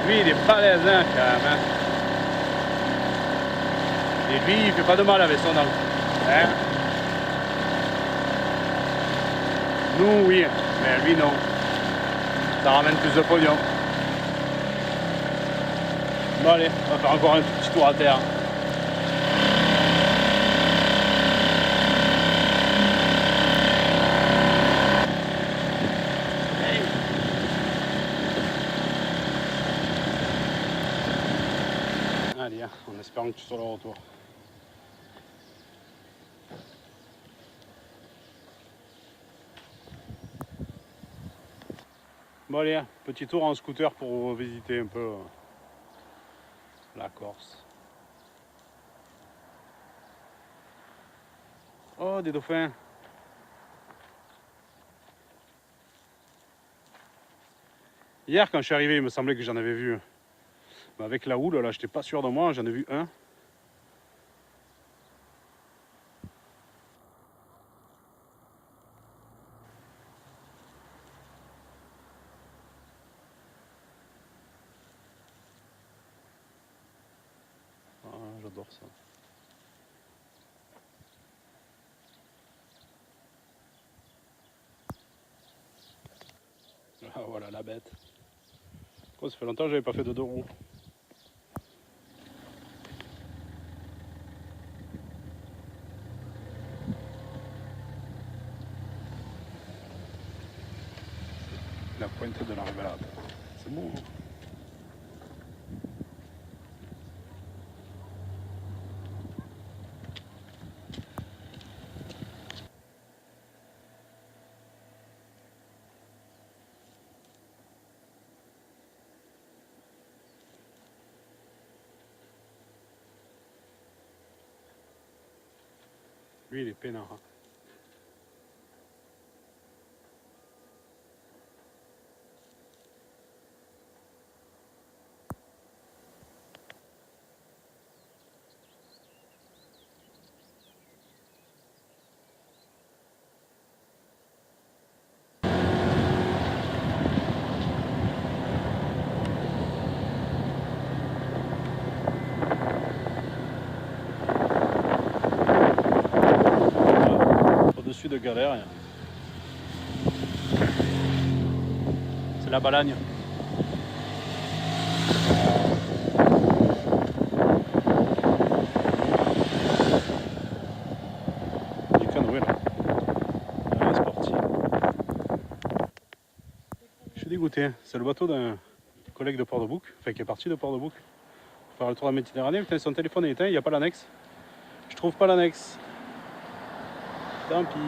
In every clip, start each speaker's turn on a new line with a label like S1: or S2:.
S1: Lui, il est balèze, hein, quand même. Hein. Et lui, il fait pas de mal avec son encre. Hein. Nous, oui, mais lui, non. Ça ramène plus de pognon. Bon, allez, on va faire encore un petit tour à terre. Allez, hein, en espérant que tu sois le retour. Bon allez, hein, petit tour en scooter pour visiter un peu la Corse. Oh, des dauphins. Hier, quand je suis arrivé, il me semblait que j'en avais vu. Mais avec la houle, là, j'étais pas sûr de moi, j'en ai vu un. Ah, j'adore ça. Ah, voilà la bête. Oh, ça fait longtemps que j'avais pas fait de deux roues. La pointe de la révélade. C'est beau. Hein. Lui, il est peinard. Hein. Au-dessus de Galère, c'est la Balagne. Du canoë là. Un sportif. Je suis dégoûté. Hein. C'est le bateau d'un collègue de Port-de-Bouc, enfin qui est parti de Port-de-Bouc. Pour faire le tour de la Méditerranée. Putain, son téléphone est éteint, il n'y a pas l'annexe. Je trouve pas l'annexe. Tant pis.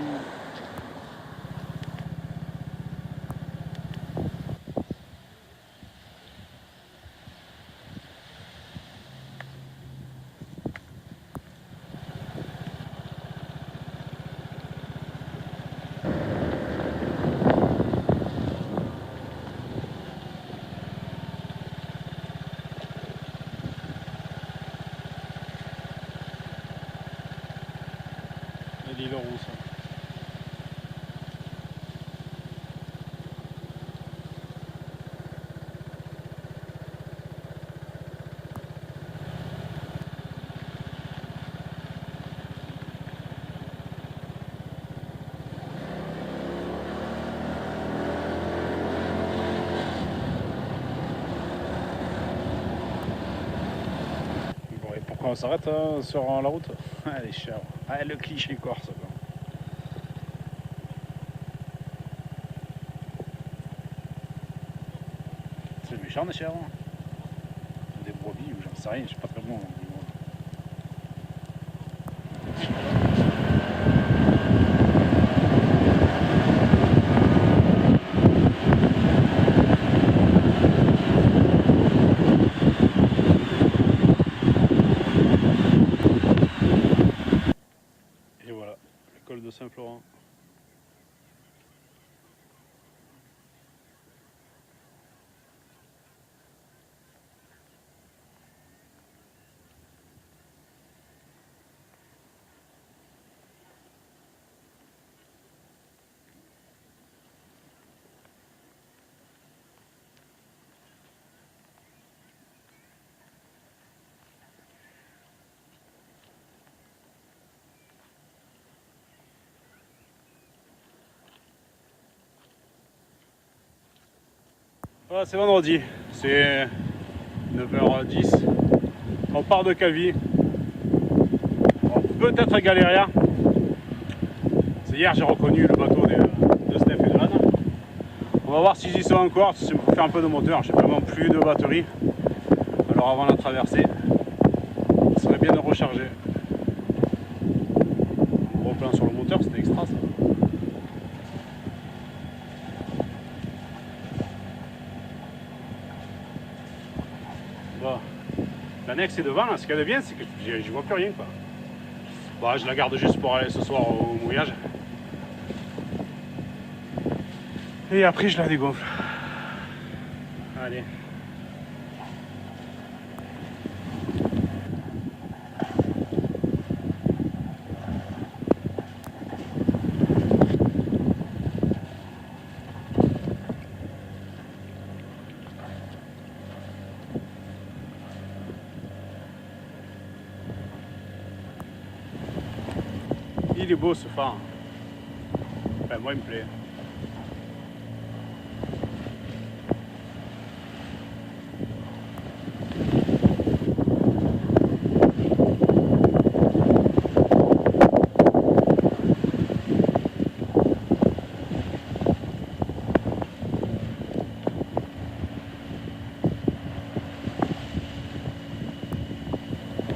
S1: L'île Rousse. Bon, et pourquoi on s'arrête sur la route? Ah, les chèvres. Ah, le cliché corse. Quoi. C'est méchant, les chèvres. Des brebis ou j'en sais rien, je sais pas très bon. Et voilà, l'école de Saint-Florent. Voilà, c'est vendredi, c'est 9h10. On part de Calvi. Peut-être à Galéria. C'est hier j'ai reconnu le bateau de Steph et de Anne. On va voir s'ils y sont encore, si me faut faire un peu de moteur. J'ai vraiment plus de batterie. Alors avant la traversée, il serait bien de recharger. Gros plan sur le moteur, c'était extra ça. Bon. L'annexe est devant, là. Ce qu'elle est bien, c'est que je vois plus rien quoi. Bon, je la garde juste pour aller ce soir au mouillage. Et après je la dégonfle. Allez. Il est beau ce phare. Enfin, moi il me plaît.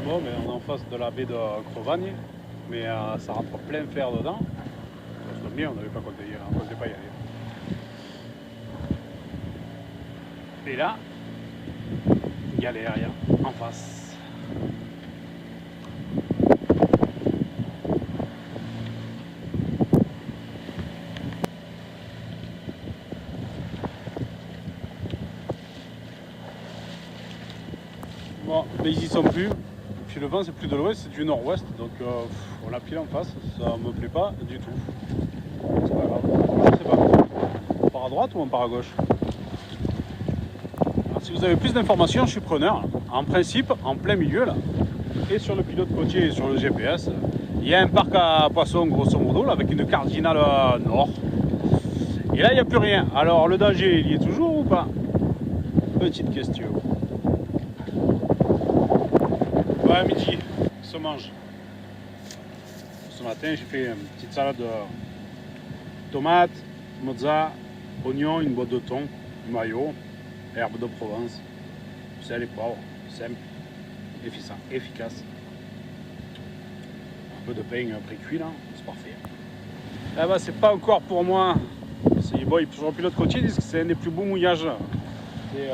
S1: Bon, mais on est en face de la baie de Crevagne, mais ça rentre plein fer dedans. Ça se bien, on n'avait pas compté, on ne comptait pas y aller. Et là, Galéria en face. Bon, mais ils y sont plus. Puis le vent c'est plus de l'ouest, c'est du nord-ouest, donc on l'a pile en face, ça me plaît pas du tout. C'est pas grave, je sais pas. On part à droite ou on part à gauche? Alors, si vous avez plus d'informations, je suis preneur. En principe, en plein milieu là, et sur le pilote côtier et sur le GPS, il y a un parc à poissons grosso modo là, avec une cardinale nord. Et là il n'y a plus rien. Alors le danger il y est toujours ou pas? Petite question. Ouais, à midi, se mange. Ce matin, j'ai fait une petite salade de tomates, mozza, oignons, une boîte de thon, maillot, herbe de Provence, sel et poivre, simple, efficace. Un peu de pain pré-cuit là, c'est parfait. Là bas, c'est pas encore pour moi. Bon, sur le pilote côtier, ils disent que c'est un des plus beaux mouillages. C'est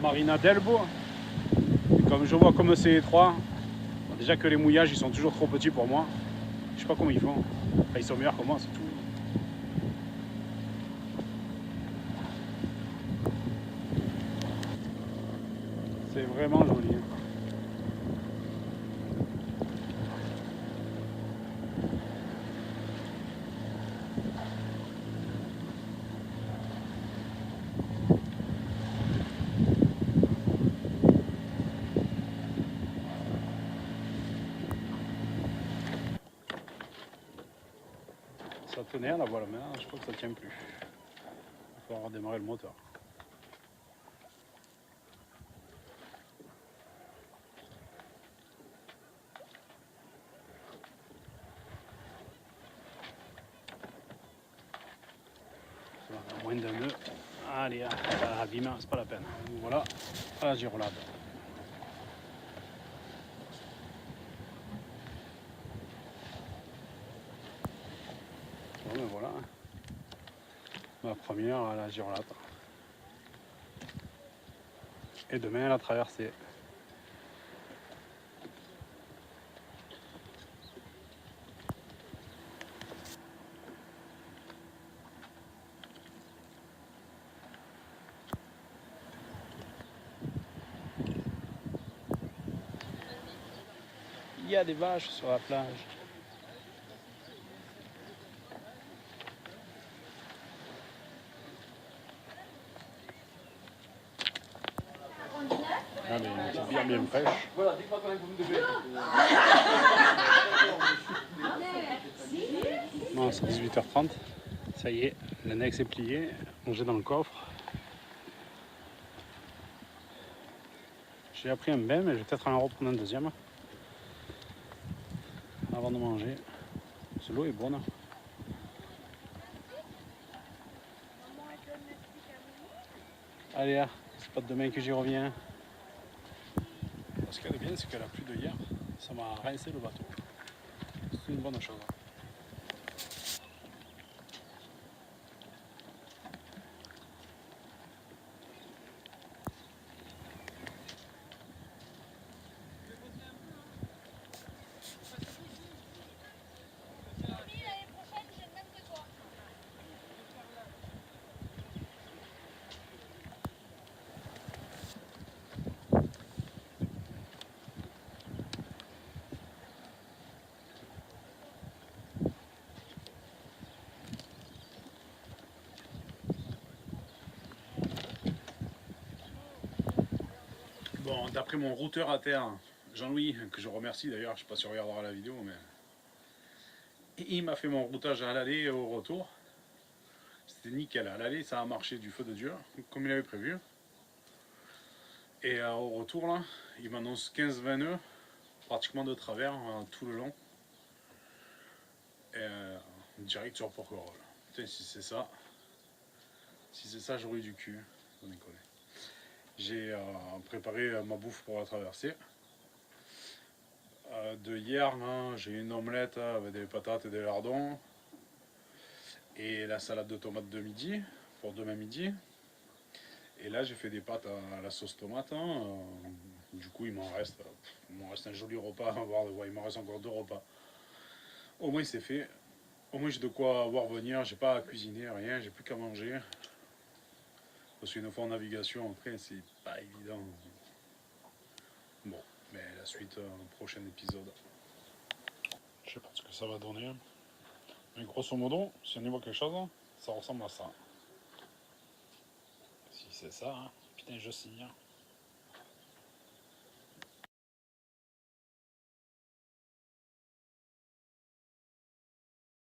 S1: Marina d'Elbo. Comme je vois comme c'est étroit, déjà que les mouillages ils sont toujours trop petits pour moi. Je sais pas comment ils font. Enfin, ils sont meilleurs que moi, c'est tout. C'est vraiment joli. Ça tenait à la voile, mais là, je crois que ça tient plus. Il faut redémarrer le moteur. Ça, moins d'un nœud. Allez, ça abîme, c'est pas la peine. Voilà, à la girolade. Bon, ben voilà. Ma première à la girolade. Et demain à la traversée. Il y a des vaches sur la plage. Allez, une petite bière bien fraîche. Voilà, dis-moi quand même vous me devez. Bon, c'est 18h30. Ça y est, l'annexe est pliée, rangée dans le coffre. J'ai appris un bain, mais je vais peut-être en reprendre un deuxième avant de manger. Parce que l'eau est bonne. Allez, là, c'est pas demain que j'y reviens. Ce qu'elle est bien, c'est qu'elle a plu de hier. Ça m'a rincé le bateau. C'est une bonne chose. Bon, d'après mon routeur à terre, Jean-Louis, que je remercie d'ailleurs, je ne sais pas si on regardera la vidéo, mais il m'a fait mon routage à l'aller et au retour. C'était nickel, à l'aller ça a marché du feu de Dieu, comme il avait prévu. Et au retour là, il m'annonce 15-20 nœuds, pratiquement de travers tout le long. Et direct sur Porquerolles. Putain, si c'est ça, j'aurais eu du cul, sans déconner. J'ai préparé ma bouffe pour la traversée. De hier, hein, j'ai une omelette avec des patates et des lardons. Et la salade de tomates de midi, pour demain midi. Et là, j'ai fait des pâtes à la sauce tomate. Hein. Du coup, il m'en reste un joli repas. Il m'en reste encore 2 repas. Au moins, c'est fait. Au moins, j'ai de quoi voir venir. J'ai pas à cuisiner, rien. J'ai plus qu'à manger. Parce qu'une fois en navigation, après, c'est pas évident. Bon, mais la suite, prochain épisode. Je sais pas ce que ça va donner. Mais grosso modo, si on y voit quelque chose, ça ressemble à ça. Si c'est ça, hein. Putain, je signe.